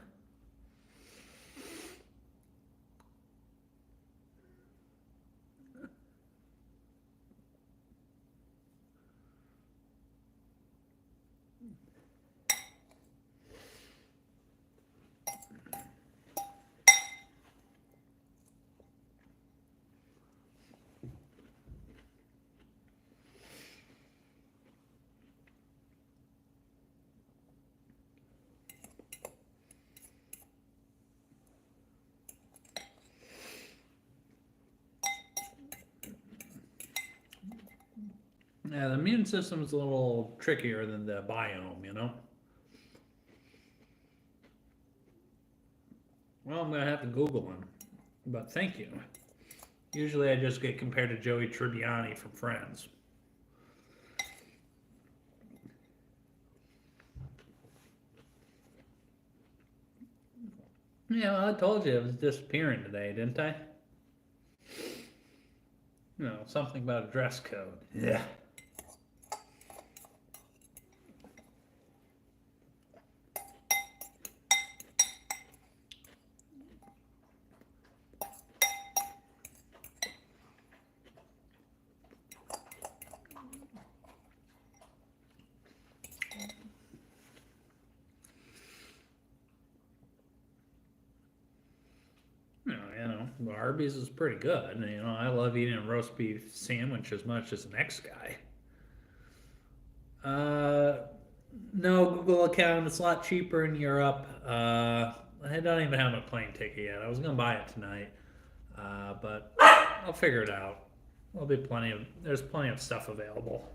Yeah, the immune system's a little trickier than the biome, you know? Well, I'm gonna have to Google one, but thank you. Usually I just get compared to Joey Tribbiani from Friends. Yeah, well, I told you it was disappearing today, didn't I? You know, something about a dress code. Yeah. Arby's is pretty good. You know, I love eating a roast beef sandwich as much as the next guy. Uh, no Google account. It's a lot cheaper in Europe. I don't even have a plane ticket yet. I was gonna buy it tonight, but I'll figure it out. There'll be plenty of. There's plenty of stuff available.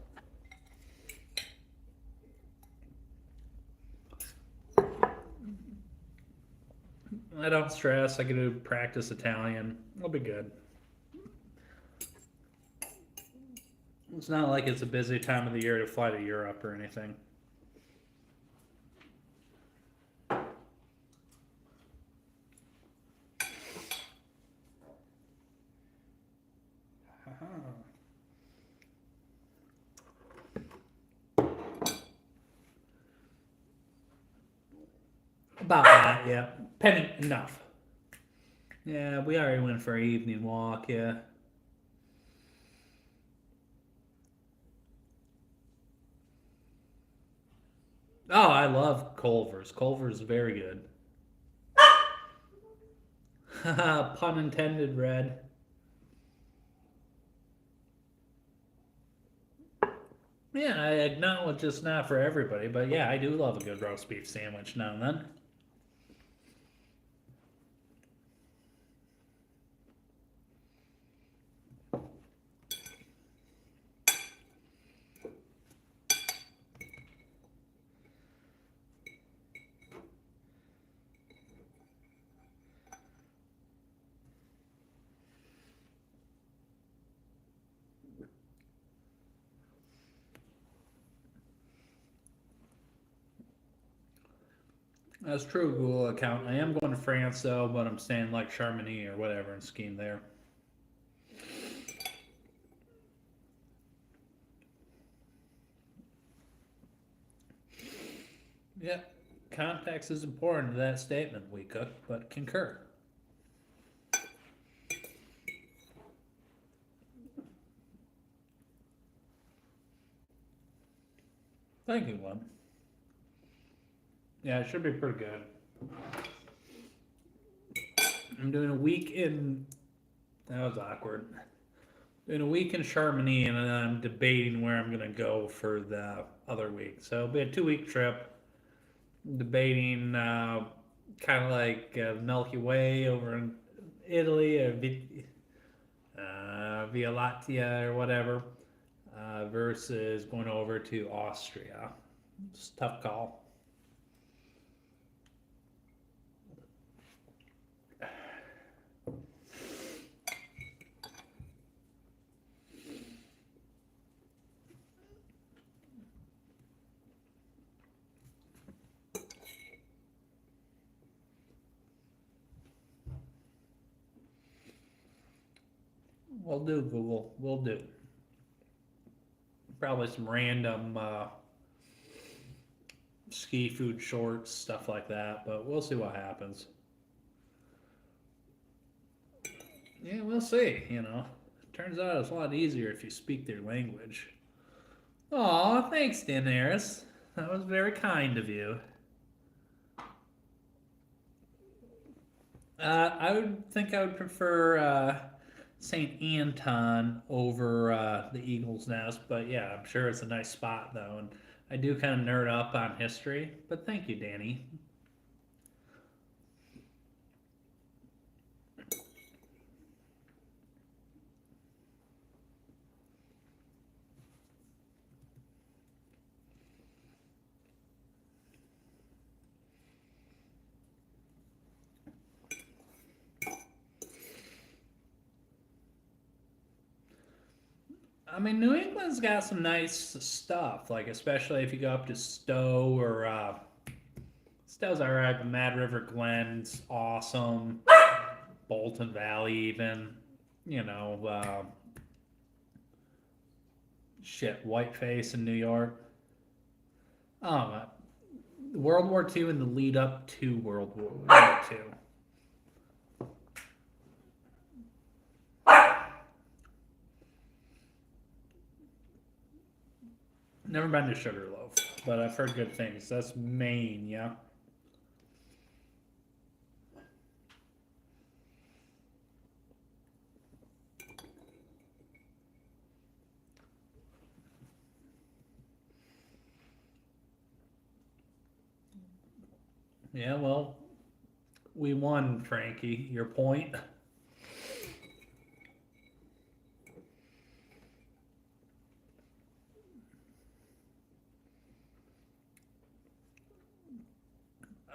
I don't stress. I can do practice Italian. I'll be good. It's not like it's a busy time of the year to fly to Europe or anything. About that, yeah. Penny, enough. Yeah, we already went for an evening walk, yeah. Oh, I love Culver's. Culver's is very good. Pun intended, Red. Yeah, I acknowledge it's not for everybody, but yeah, I do love a good roast beef sandwich now and then. That's true, Google account. I am going to France though, but I'm staying like Charmony or whatever and skiing there. Yeah, context is important to that statement, we cook, but concur. Thank you, Lynn. Yeah, it should be pretty good. I'm doing a week in. That was awkward. Doing a week in Charmony, and then I'm debating where I'm gonna go for the other week. So it'll be a 2 week trip. Debating, kind of like Milky Way over in Italy, or Via Latia or whatever, versus going over to Austria. It's a tough call. We'll do, Google. We'll do. Probably some random ski food shorts, stuff like that, but we'll see what happens. Yeah, we'll see, you know. Turns out it's a lot easier if you speak their language. Aw, thanks, Daenerys. That was very kind of you. I would think I would prefer St. Anton over the Eagle's Nest, but yeah, I'm sure it's a nice spot though, and I do kind of nerd up on history. But thank you, Danny. I mean, New England's got some nice stuff, like especially if you go up to Stowe or Stowe's alright, but Mad River Glen's awesome. Bolton Valley, even, you know, Whiteface in New York. Oh, World War II and the lead up to World War II. Never been to Sugarloaf, but I've heard good things. That's Maine, yeah. Yeah, well, we won, Frankie. Your point.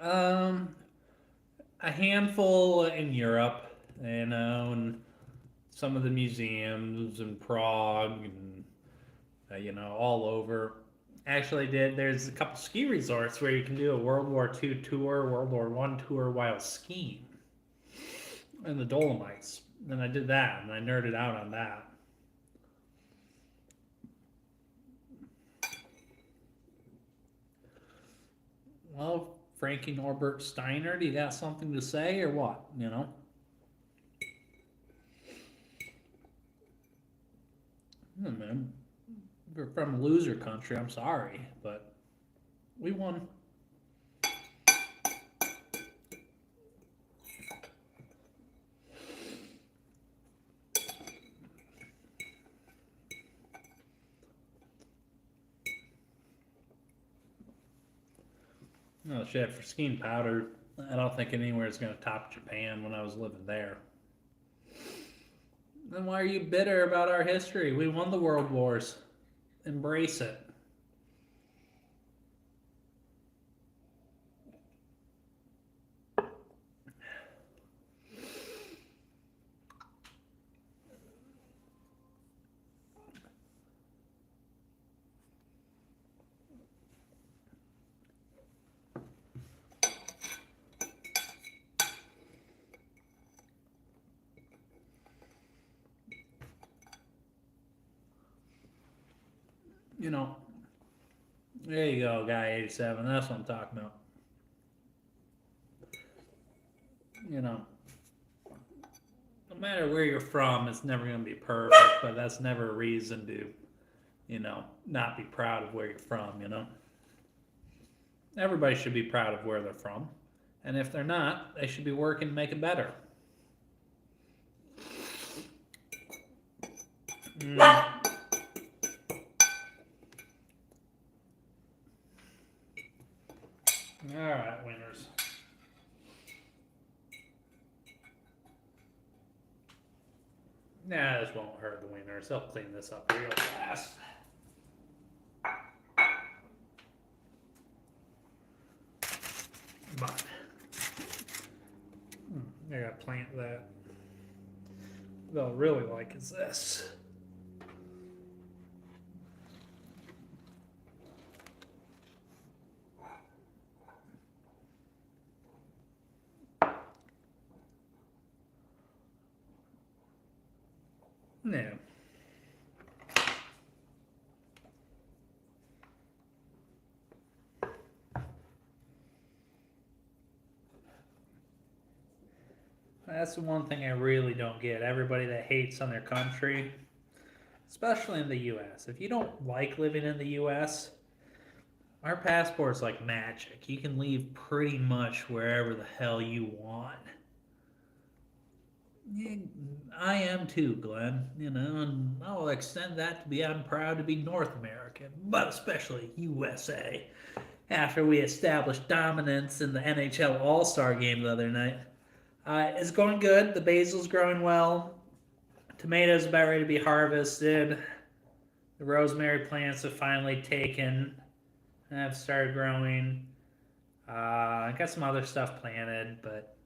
Um, a handful in Europe, you know, and some of the museums in Prague and all over. Actually, there's a couple ski resorts where you can do a World War II tour, World War One tour while skiing in the Dolomites. And I did that, and I nerded out on that. Well, Frankie Norbert Steiner, do you got something to say or what? Man, we're from loser country. I'm sorry, but we won. Oh shit! For skiing powder, I don't think anywhere is going to top Japan when I was living there. Then why are you bitter about our history? We won the world wars. Embrace it. You know, there you go, guy 87. That's what I'm talking about. You know, no matter where you're from, it's never going to be perfect, but that's never a reason to, not be proud of where you're from. Everybody should be proud of where they're from. And if they're not, they should be working to make it better. Mm. All right, winners. Nah, this won't hurt the winners. They'll clean this up real fast. But I gotta plant that. What I really like is this. Yeah. That's the one thing I really don't get. Everybody that hates on their country, especially in the US. If you don't like living in the US, our passport's like magic. You can leave pretty much wherever the hell you want. Yeah, I am too, Glenn. And I'll extend that to be I'm proud to be North American, but especially USA. After we established dominance in the NHL All Star game the other night, it's going good. The basil's growing well. Tomatoes about ready to be harvested. The rosemary plants have finally taken and have started growing. I got some other stuff planted, but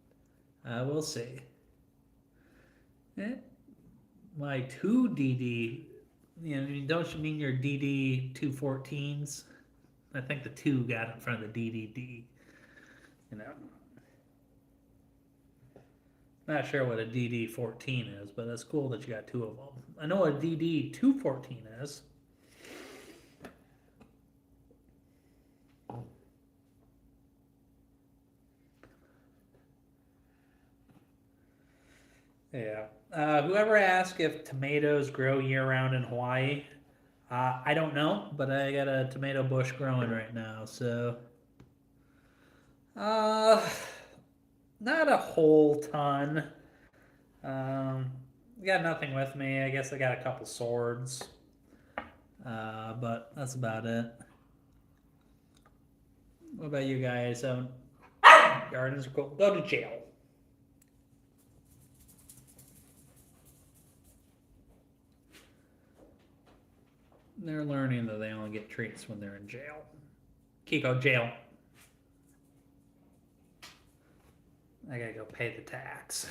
we'll see. My 2DD You know, don't you mean your DD 214s? I think the 2 got in front of the DDD. You know, not sure what a DD 14 is, but that's cool that you got 2 of them. I know what a DD 214 is. Yeah. Whoever asked if tomatoes grow year round in Hawaii, I don't know, but I got a tomato bush growing right now, so uh, not a whole ton. Um, got nothing with me. I guess I got a couple swords, but that's about it. What about you guys? Gardens are cool. Go to jail. They're learning that they only get treats when they're in jail. Kiko, jail. I gotta go pay the tax.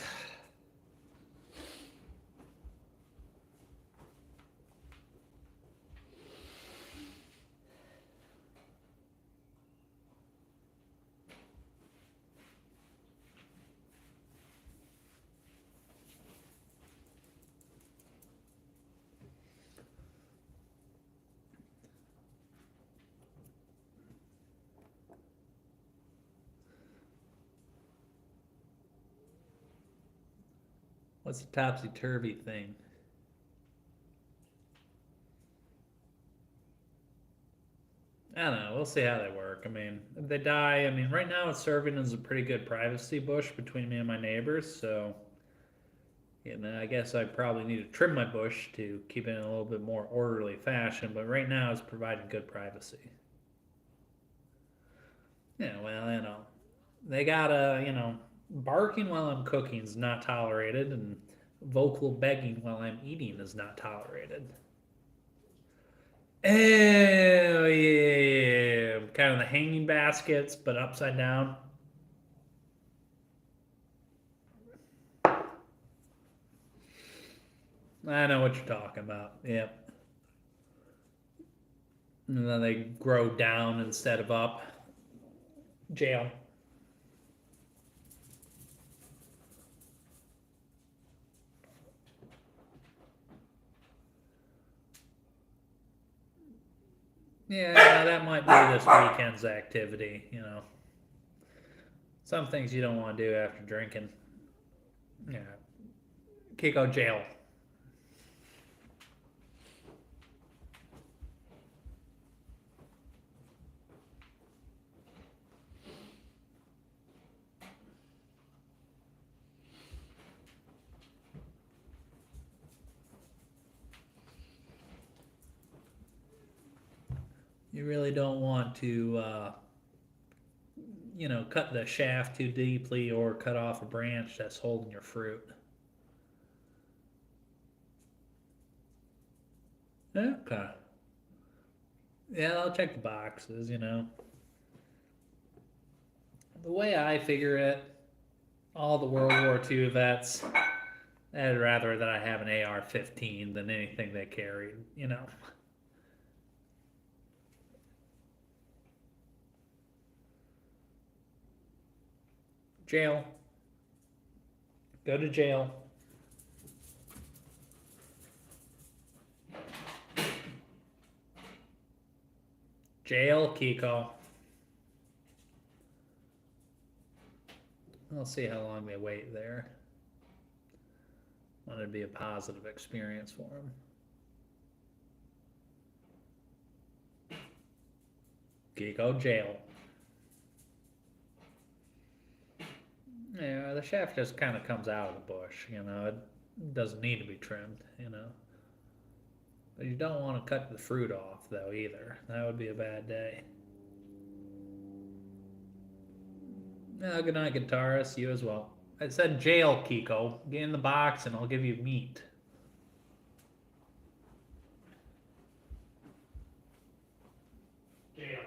What's the topsy-turvy thing? I don't know. We'll see how they work. I mean, if they die, I mean, right now it's serving as a pretty good privacy bush between me and my neighbors. So, you know, I guess I probably need to trim my bush to keep it in a little bit more orderly fashion. But right now it's providing good privacy. Yeah, well, you know, they gotta, barking while I'm cooking is not tolerated, and vocal begging while I'm eating is not tolerated. Oh yeah, kind of the hanging baskets, but upside down. I know what you're talking about. Yep. And then they grow down instead of up. Jail. Yeah, that might be this weekend's activity. Some things you don't want to do after drinking. Yeah. Kiko jail. You really don't want to, cut the shaft too deeply or cut off a branch that's holding your fruit. Yeah, okay. Yeah, I'll check the boxes. The way I figure it, all the World War II vets, I'd rather that I have an AR-15 than anything they carried. Jail. Go to jail. Jail, Kiko. We'll see how long they wait there. Want it to be a positive experience for them. Kiko, jail. Yeah, the shaft just kind of comes out of the bush. It doesn't need to be trimmed. But you don't want to cut the fruit off, though, either. That would be a bad day. Good night, guitarist. You as well. I said jail, Kiko. Get in the box and I'll give you meat. Jail.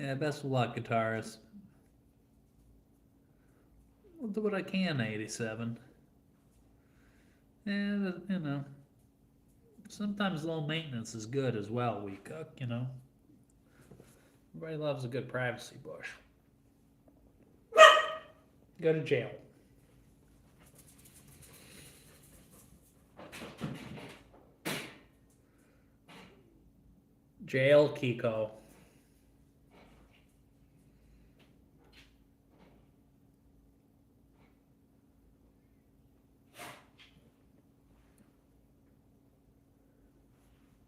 Yeah, best of luck, guitarist. I'll do what I can, 87. And, sometimes low maintenance is good as well, we cook. Everybody loves a good privacy bush. Go to jail. Jail, Kiko.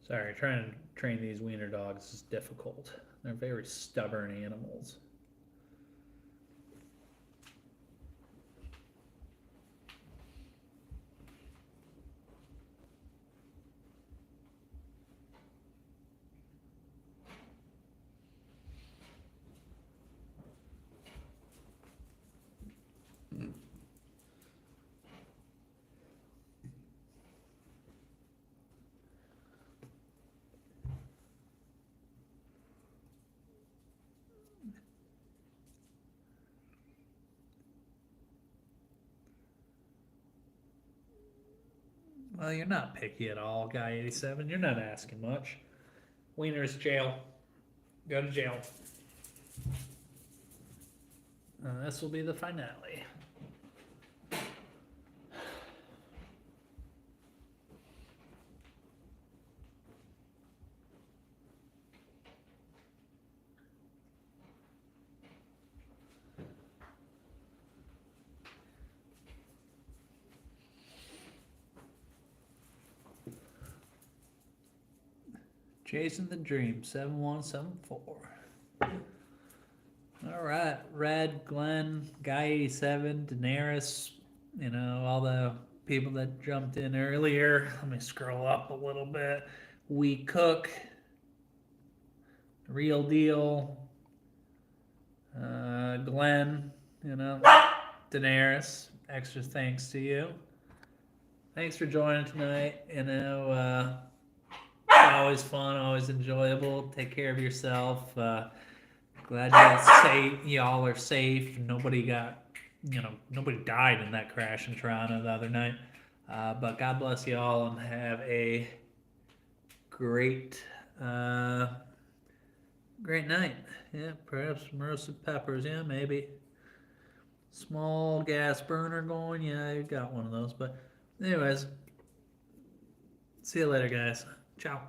Sorry, trying to train these wiener dogs is difficult. They're very stubborn animals. Well, you're not picky at all, Guy 87. You're not asking much. Wiener's jail. Go to jail. This will be the finale. Chasing the Dream, 7174. All right, Red, Glenn, Guy 87, Daenerys, all the people that jumped in earlier. Let me scroll up a little bit. We Cook, Real Deal, Glenn, Daenerys. Extra thanks to you. Thanks for joining tonight. Always fun, always enjoyable. Take care of yourself. Glad y'all are safe. Nobody died in that crash in Toronto the other night. But God bless y'all and have a great, great night. Yeah, perhaps some roasted peppers. Yeah, maybe. Small gas burner going. Yeah, you got one of those. But anyways, see you later, guys. Ciao.